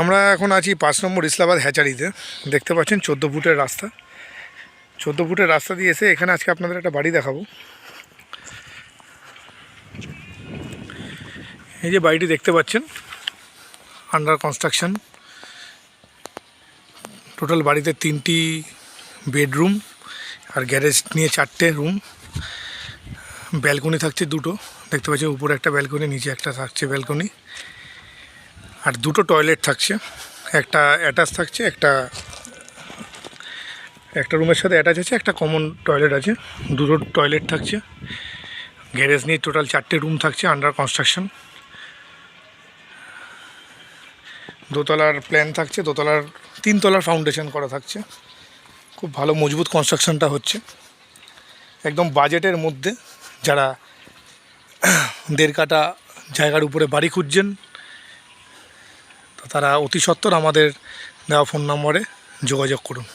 আমরা এখন আছি 5 নম্বর ইসলাবাদ হ্যাচারিতে। দেখতে পাচ্ছেন 14 ফুটের রাস্তা। 14 ফুটের রাস্তা দিয়ে এসে এখানে আজকে আপনাদের একটা বাড়ি দেখাবো। এই যে বাড়িটি দেখতে পাচ্ছেন, আন্ডার কনস্ট্রাকশন। টোটাল বাড়িতে 3টি বেডরুম আর গ্যারেজ নিয়ে 4টে রুম। ব্যালকনি থাকছে 2টো, দেখতে পাচ্ছেন উপরে একটা ব্যালকনি, নিচে একটা থাকছে ব্যালকনি। আর 2টো টয়লেট থাকছে, একটা অ্যাটাচ থাকছে, একটা রুমের সাথে অ্যাটাচ আছে, একটা কমন টয়লেট আছে। 2টো টয়লেট থাকছে। গ্যারেজ নিয়ে টোটাল 4টে রুম থাকছে, আন্ডার কনস্ট্রাকশন। দোতলার প্ল্যান থাকছে, 3 তলার ফাউন্ডেশন করা থাকছে। খুব ভালো মজবুত কনস্ট্রাকশনটা হচ্ছে, একদম বাজেটের মধ্যে। যারা 1.5 কাঠা জায়গার উপরে বাড়ি খুঁজছেন, তো তারা অতি সত্বর আমাদের দেওয়া ফোন নম্বরে যোগাযোগ করুন।